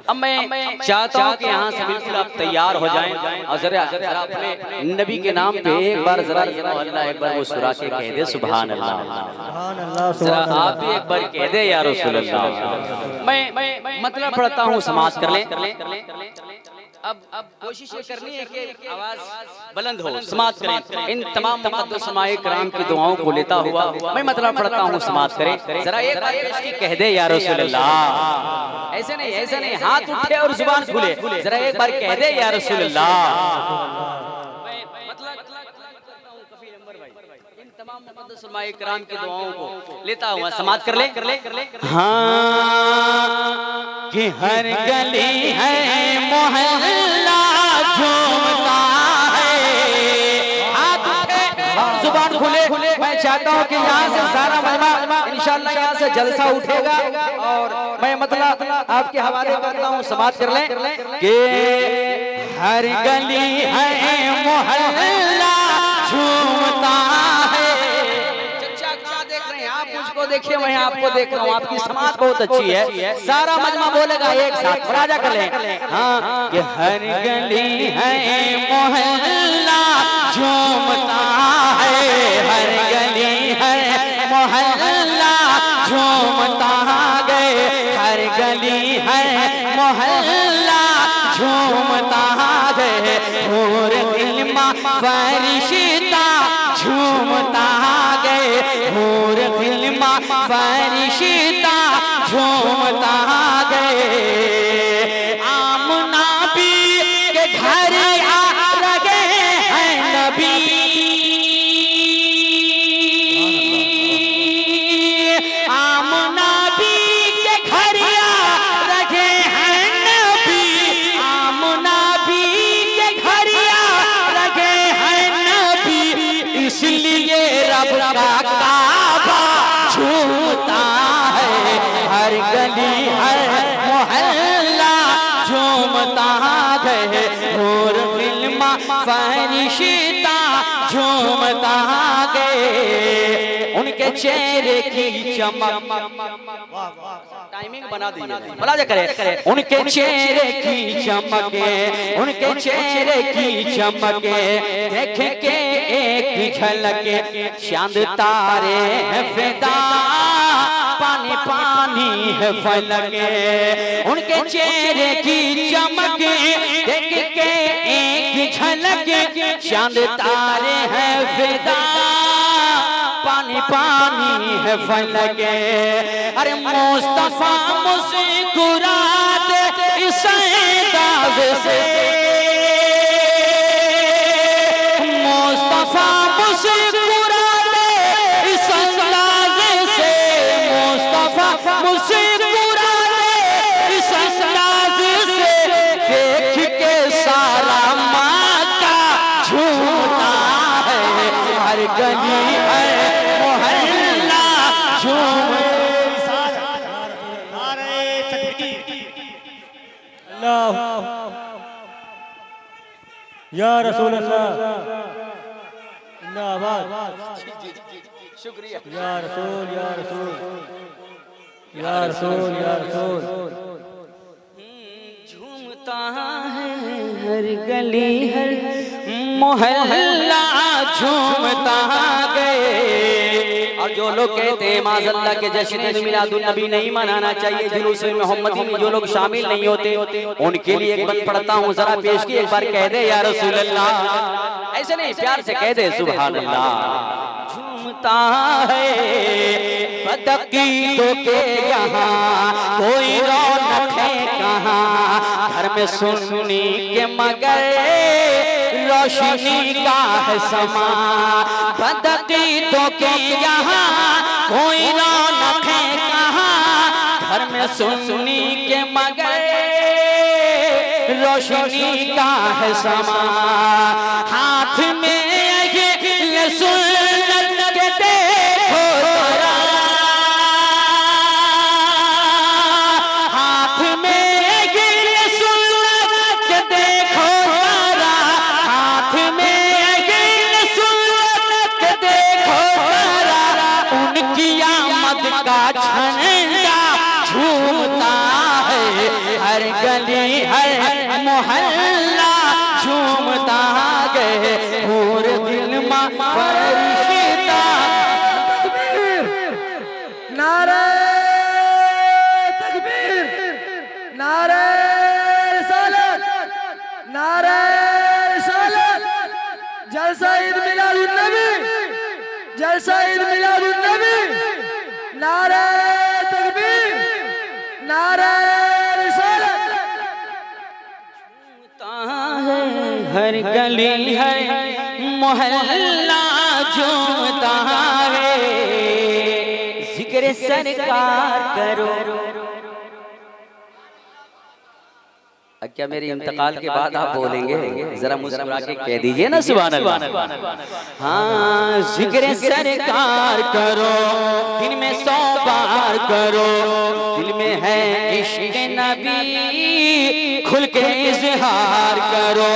अब मैं चाहता हूँ कि यहाँ से बिल्कुल आप तैयार हो जाएं और जरा अपने नबी के नाम पे एक बार जरा अल्लाह एक बार वो सुरा के कह दे सुभान अल्लाह। जरा आप भी एक बार कह दे या रसूल अल्लाह। मैं मतलब पढ़ता हूँ, समाज कर लें। अब कोशिश ये करनी है कि आवाज बुलंद हो, समाज करें। इन तमाम मुक़द्दस समाए किराम की दुआओं को लेता हुआ मैं मतलब पढ़ता हूँ, समाज करें। जरा एक बार पेश की कह दे या रसूल अल्लाह। ऐसे नहीं, हाथ उठे और जुबान खुले। जरा एक बार कह दे या रसूल अल्लाह। तमाम मुक़द्दस समाए किराम की दुआओं को लेता हुआ समाज कर ले। हाँ कि हर गली है मोहल्ला झूमता है। हाथ उठे और जुबान खुले। मैं चाहता हूँ कि यहाँ से सारा मजमा इंशाअल्लाह यहाँ से जलसा उठेगा और मैं मतलब आपके हवाले करता हूँ, समाज कर लें कि हर गली है मोहल्ला झूमता है। मुझको देखिए, मैं आपको देख रहा हूँ, आपकी समाज बहुत अच्छी है। सारा मजमा बोलेगा एक साथ, राजा कर ले। हाँ कि हर गली है मोहल्ला झूमता है। हर गली है मोहल्ला झूमता गए। हर गली है मोहल्ला झूमता गए। और इल्मा फरिश्ता झूमता गए। और इल्मा फरिश्ता झूमता गए। आमना भी के घर आ लगे हैं नबी। आमना भी के घर आ लगे हैं नबी। आमना भी के घर आ लगे हैं नबी। इसलिए रब का काबा झूमता है। हर गली हर मोहल्ला झूमता है। और फिल्मा फरिश्ता झूमता गए। उनके चेहरे की चमक, टाइमिंग बना दीजिए, बना जा करे। उनके चेहरे की चमके, उनके चेहरे की चमके देख के एक झलके चांद तारे हैं फिदा, पानी पानी है फलके। उनके चेहरे की चमके देख के एक झलके चांद तारे हैं फिदा, पानी पानी है फलके। अरे मुस्तफा मुस्कुराते इस अंदाज से। मुस्तफा मुस्कुराते इस अंदाज से। मुस्तफा मुस्कुराते इस अंदाज से। देख के सारा मक्का झूमता है। हर गली है मोहल्ला झूम। या रसूल अल्लाह, शुक्रिया। या रसूल, या रसूल, या रसूल, या रसूल। झूमता है हर गली हर मोहल्ला झूमता गए। और जो लोग कहते हैं माज़अल्लाह के जश्न मिलादुन नबी नहीं मनाना चाहिए, जुलूस मोहम्मदी में जो लोग शामिल नहीं होते, उनके लिए एक बंद पढ़ता हूँ, जरा पेश की एक बार कह दे या रसूल अल्लाह। ऐसे नहीं, प्यार से कह दे सुभान अल्लाह। झूमता है बदकीदों के यहाँ कोई रौनक है कहाँ। घर में सुन्नी के मगर रोशनी का है समा। बदकीदों के यहाँ कोई रौनक है कहाँ। घर में सुन्नी के मगर रोशनी का है समा। हाथ में ये सुन्नत के देखो जरा। हाथ में ये सुन्नत के देखो जरा। हाथ में ये सुन्नत के देखो जरा। उनकी आमद का झंडा झूमता है हर गली जलसा ईद मिलादुन नबी, नारे तकबीर, नारे रिसालत। हर गली है मोहल्ला झूमता है, जिक्र सरकार करो। क्या मेरी इंतकाल के बाद आप बोलेंगे? जरा मुस्कुरा के कह दीजिए ना सुभान अल्लाह। हाँ, जिक्र सरकार करो, दिन में 100 बार करो, दिल में है इश्क नबी, खुल के इजहार करो।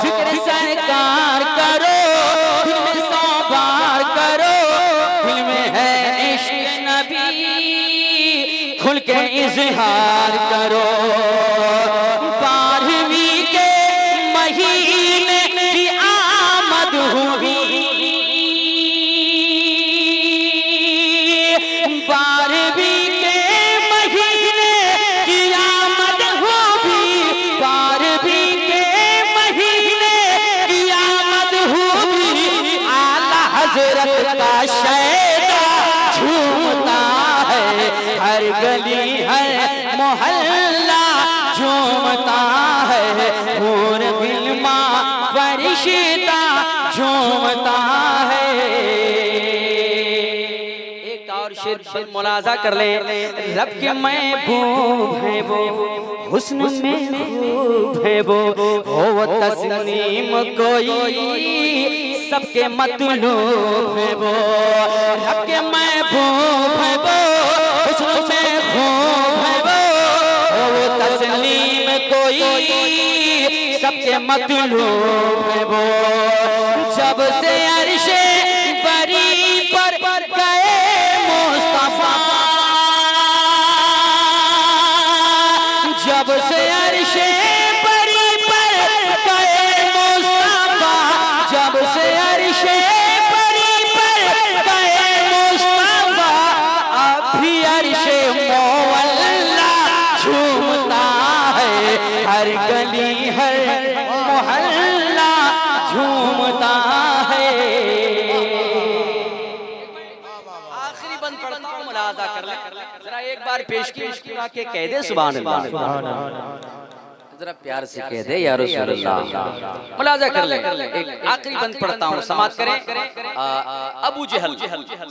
जिक्र सरकार करो, दिल में 100 बार करो, दिल में है इश्क नबी, खुल के इजहार करो। हर गली है मोहल्ला झूमता है, हूर बिल्मा फरिश्ता झूमता है। एक और शेर मुलाजा कर ले। रब के महबूब है वो, हुस्न में खूब है वो, हो तस्नीम कोई सबके मतलूब है वो। रब के महबूब है वो, सबके मतलूब है वो। जब से अर्शे बरी पर गए मुस्तफा, जब से अर्शे बरी पर गए मुस्तफा, जब से अर्शे बरी पर गए मुस्तफा, अब भी अर्शे मोअल्ला झूमता है। हर गली हर मोहल्ला झूमता है। आखिरी बंद पढ़ता हूँ, मुलाजा कर ले। जरा एक बार पेश की मुस्कुरा के कह दे सुभान अल्लाह। जरा प्यार से कह दे या रसूल अल्लाह। मुलाजा कर ले। एक आखिरी बंद पढ़ता हूँ, समाप्त करें। अबू जहल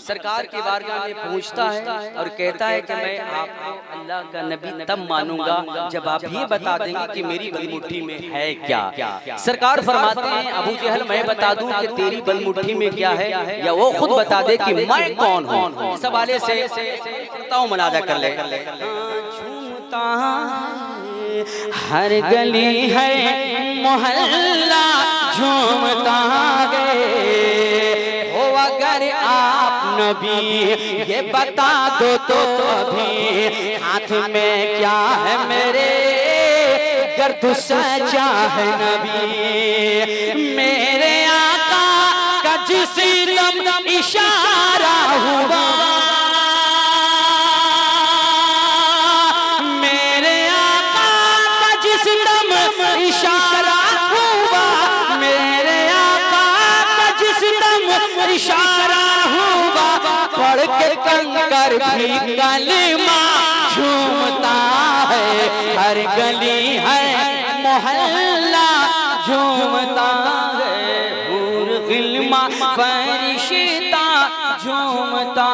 सरकार की बारगाह में पहुँचता है और कहता है कि मैं आपको अल्लाह का नबी तब मानूंगा जब आप ये बता देंगे कि मेरी बलमुट्ठी में है क्या। सरकार फरमाते हैं अबू जहल मैं बता दूं कि तेरी बलमुट्ठी में क्या है, या वो खुद बता दे कि मैं कौन हूँ। इस हवाले से मुलाजा कर ले। हर गली है मोहल्ला झूमता है, हो अगर आप नबी ये बता दो तो अभी, हाथ में क्या है मेरे गर्द सजा है नबी। मेरे आका का जिस दम इशारा हुआ, इशारा हुआ, मेरे आका का जिस दम इशारा हुआ, पढ़ के कंकर भी कलमा झूमता है। हर गली है मोहल्ला झूमता है, हूर गिल्मा फरिश्ता झूमता